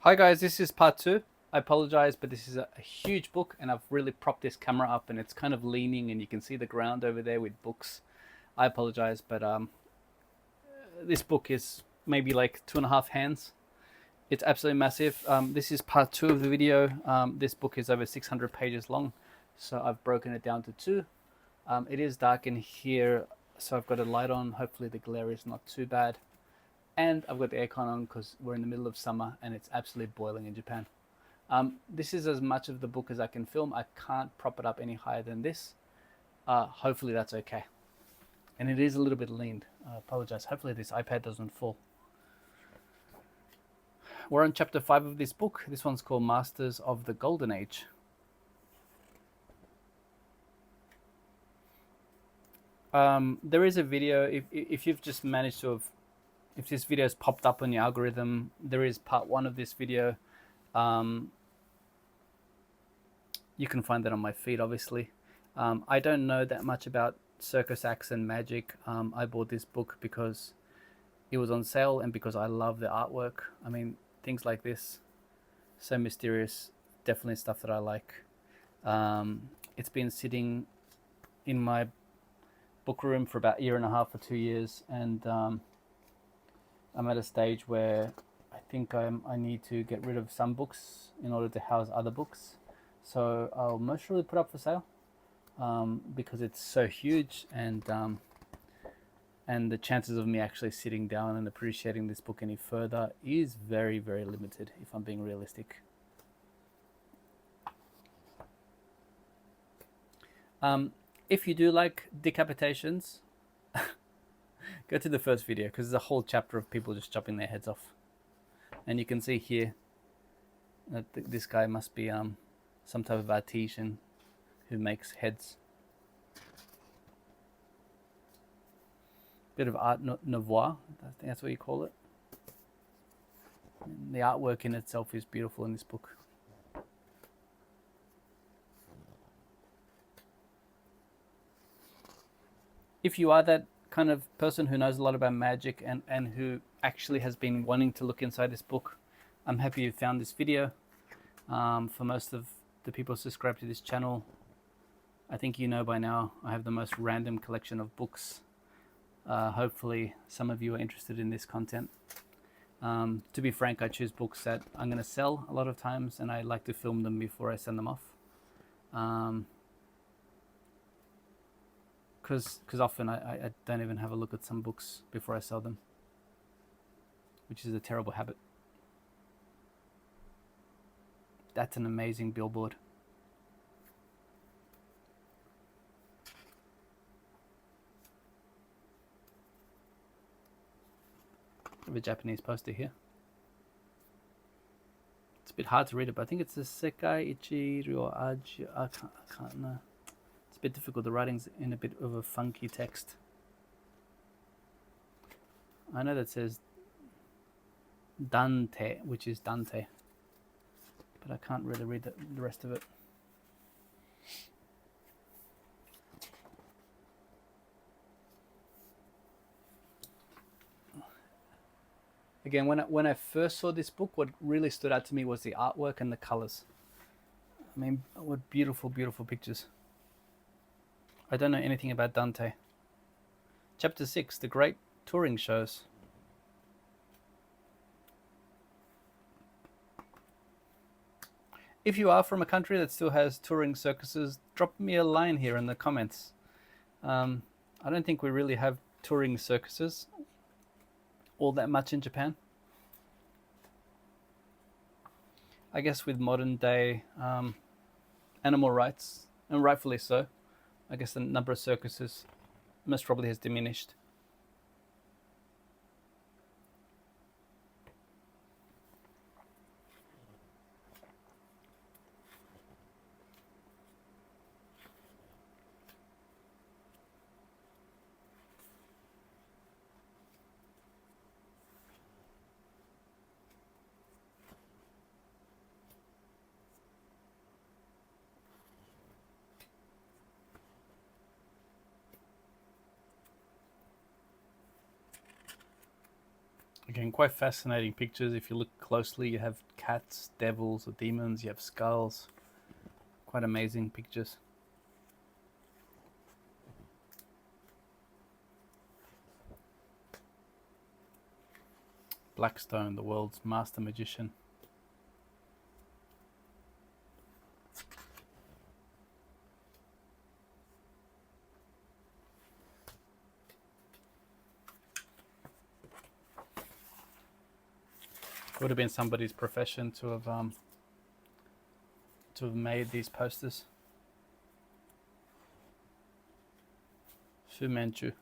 Hi guys, this is part two. I apologize, but this is a huge book and I've really propped this camera up and it's kind of leaning and you can see the ground over there with books. I apologize, but this book is maybe like 2.5 hands. It's absolutely massive. This is part two of the video. This book is over 600 pages long, so I've broken it down to two. It is dark in here, so I've got a light on. Hopefully the glare is not too bad. And I've got the aircon on because we're in the middle of summer and it's absolutely boiling in Japan. This is as much of the book as I can film. I can't prop it up any higher than this. Hopefully that's okay. And it is a little bit leaned. I apologize. Hopefully this iPad doesn't fall. We're on chapter 5 of this book. This one's called Masters of the Golden Age. There is a video, if you've just managed to have, if this video has popped up on your algorithm, there is part 1 of this video. You can find that on my feed, obviously. I don't know that much about circus acts and magic. I bought this book because it was on sale and because I love the artwork. I mean, things like this, so mysterious, definitely stuff that I like. It's been sitting in my book room for about 1.5 or 2 years, and I'm at a stage where I think I need to get rid of some books in order to house other books. So I'll most surely put up for sale because it's so huge, and the chances of me actually sitting down and appreciating this book any further is very, very limited, if I'm being realistic. If you do like decapitations, go to the first video because there's a whole chapter of people just chopping their heads off. And you can see here that this guy must be some type of artisan who makes heads. Bit of art nouveau, I think that's what you call it. And the artwork in itself is beautiful in this book. If you are that kind of person who knows a lot about magic and who actually has been wanting to look inside this book, I'm happy you found this video. For most of the people subscribed to this channel, I think you know by now I have the most random collection of books. Hopefully some of you are interested in this content. To be frank, I choose books that I'm going to sell a lot of times, and I like to film them before I send them off. Because often I don't even have a look at some books before I sell them, which is a terrible habit. That's an amazing billboard. I have a Japanese poster here. It's a bit hard to read it, but I think it's the Sekai Ichi Ryo Aji. I can't know. It's a bit difficult. The writing's in a bit of a funky text. I know that says Dante, which is Dante, but I can't really read the rest of it. Again, when I first saw this book, what really stood out to me was the artwork and the colors. I mean, what beautiful, beautiful pictures. I don't know anything about Dante. Chapter 6, the Great Touring Shows. If you are from a country that still has touring circuses, drop me a line here in the comments. I don't think we really have touring circuses all that much in Japan. I guess with modern day animal rights, and rightfully so, I guess the number of circuses most probably has diminished. Again, quite fascinating pictures. If you look closely, you have cats, devils, or demons. You have skulls. Quite amazing pictures. Blackstone, the world's master magician. It would have been somebody's profession to have made these posters. Fu Manchu.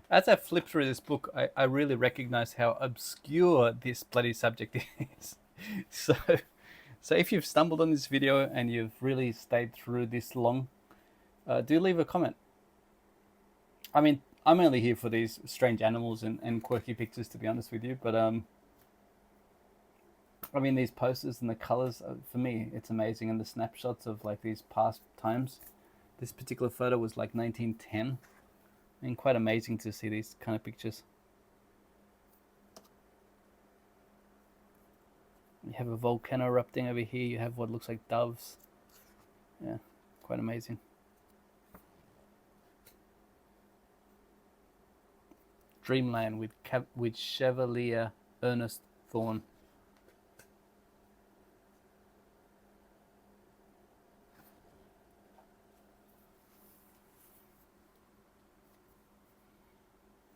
As I flip through this book, I really recognize how obscure this bloody subject is. So if you've stumbled on this video and you've really stayed through this long, do leave a comment. I mean, I'm only here for these strange animals and quirky pictures, to be honest with you. But I mean, these posters and the colors, for me, it's amazing. And the snapshots of like these past times. This particular photo was like 1910. And quite amazing to see these kind of pictures. You have a volcano erupting over here. You have what looks like doves. Yeah, quite amazing. Dreamland with Chevalier Ernest Thorne.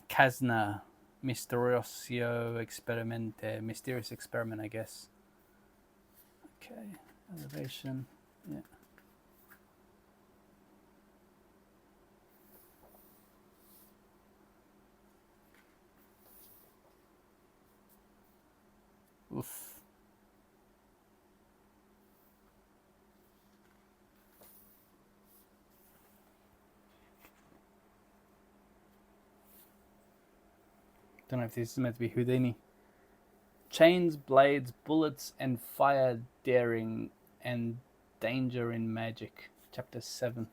Casna, Misterioso Experimente, Mysterious Experiment, I guess. Okay, elevation, yeah. Oof. Don't know if this is meant to be Houdini. Chains, blades, bullets, and fire, daring, and danger in magic. Chapter 7.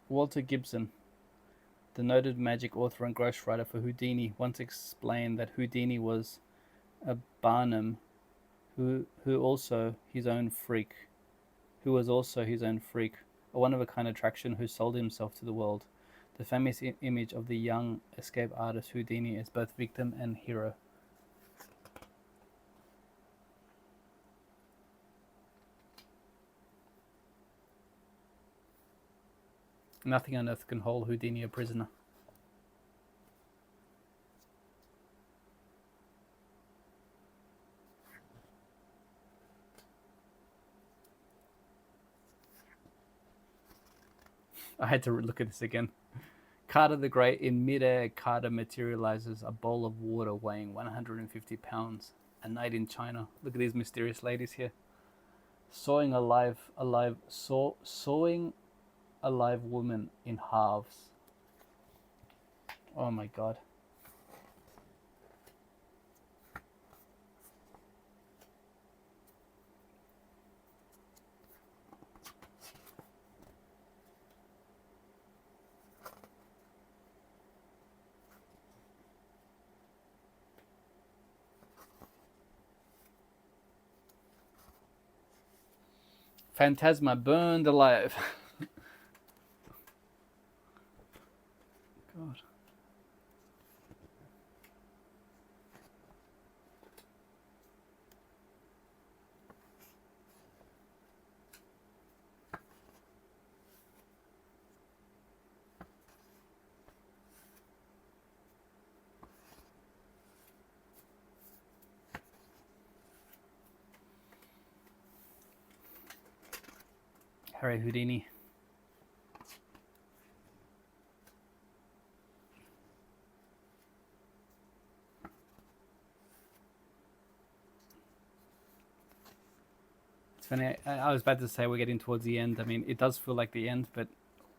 Walter Gibson, the noted magic author and ghostwriter for Houdini, once explained that Houdini was a Barnum who was also his own freak, a one-of-a-kind attraction who sold himself to the world. The famous image of the young escape artist Houdini is both victim and hero. Nothing on earth can hold Houdini a prisoner. I had to look at this again. Carter the Great, in midair, Carter materializes a bowl of water weighing 150 pounds. A night in China. Look at these mysterious ladies here. Sawing a live woman in halves. Oh my god. Phantasma burned alive. God. Harry Houdini. It's funny, I was about to say we're getting towards the end. I mean, it does feel like the end, but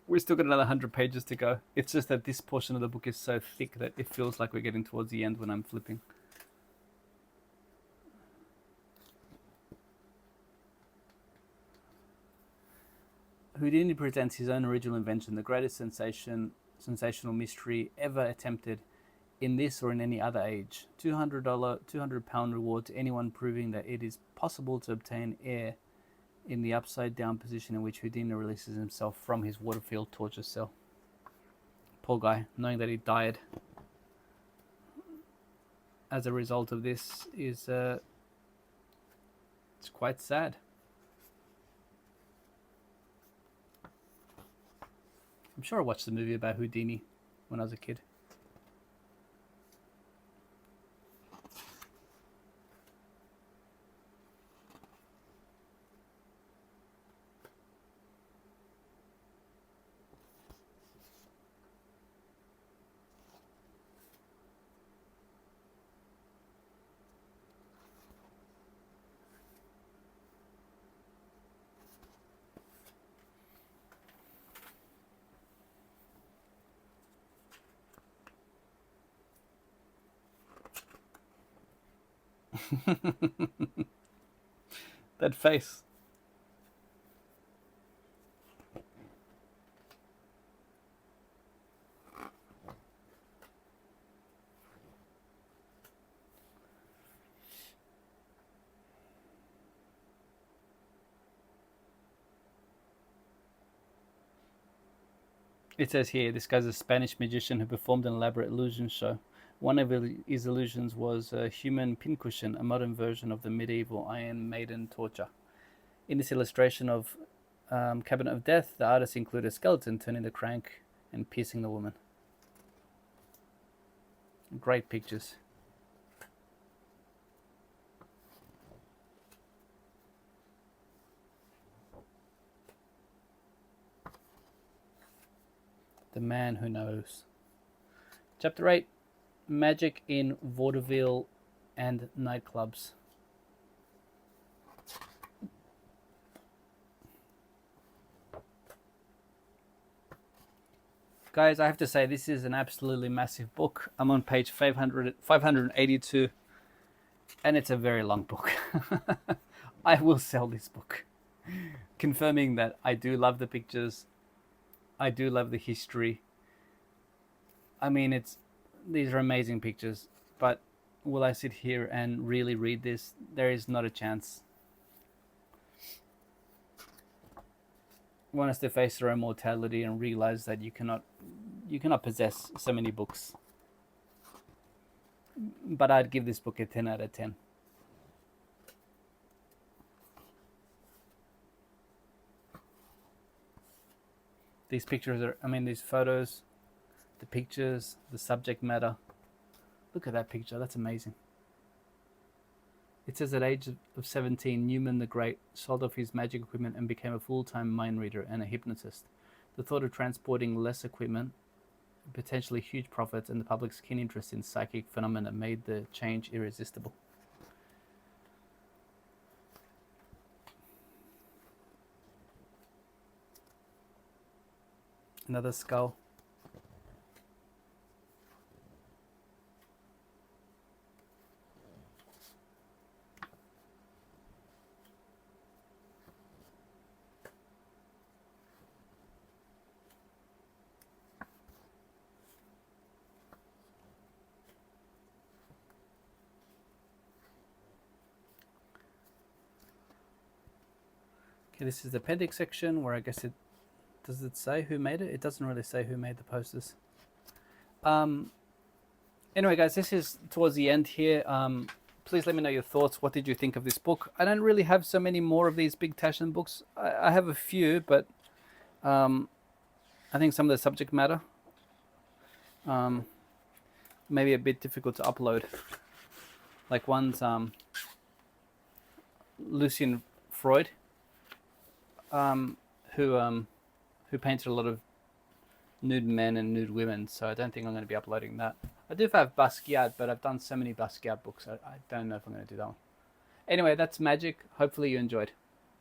We've still got another 100 pages to go. It's just that this portion of the book is so thick that it feels like we're getting towards the end when I'm flipping. Houdini presents his own original invention, the greatest sensational mystery ever attempted in this or in any other age. £200 reward to anyone proving that it is possible to obtain air in the upside down position in which Houdini releases himself from his Waterfield torture cell. Poor guy, knowing that he died as a result of this is it's quite sad. I'm sure I watched the movie about Houdini when I was a kid. That face. It says here, this guy's a Spanish magician who performed an elaborate illusion show. One of his illusions was a human pincushion, a modern version of the medieval Iron Maiden torture. In this illustration of Cabinet of Death, the artist included a skeleton turning the crank and piercing the woman. Great pictures. The Man Who Knows. Chapter 8. Magic in Vaudeville and Nightclubs. Guys, I have to say this is an absolutely massive book. I'm on page 582 and it's a very long book. I will sell this book. Confirming that I do love the pictures. I do love the history. I mean, these are amazing pictures, but will I sit here and really read this? There is not a chance. One has to face their own mortality and realize that you cannot possess so many books. But I'd give this book a 10 out of 10. These pictures are, these photos, the pictures, the subject matter. Look at that picture, that's amazing. It says at age of 17, Newman the Great sold off his magic equipment and became a full-time mind reader and a hypnotist. The thought of transporting less equipment, potentially huge profits, and the public's keen interest in psychic phenomena made the change irresistible. Another skull. Okay, this is the appendix section where I guess does it say who made it? It doesn't really say who made the posters. Anyway, guys, this is towards the end here. Please let me know your thoughts. What did you think of this book? I don't really have so many more of these big Taschen books. I have a few, but I think some of the subject matter maybe a bit difficult to upload. Like one's Lucian Freud, who painted a lot of nude men and nude women, so I don't think I'm going to be uploading that. I do have Basquiat, but I've done so many Basquiat books, I don't know if I'm going to do that one. Anyway, that's magic. Hopefully you enjoyed.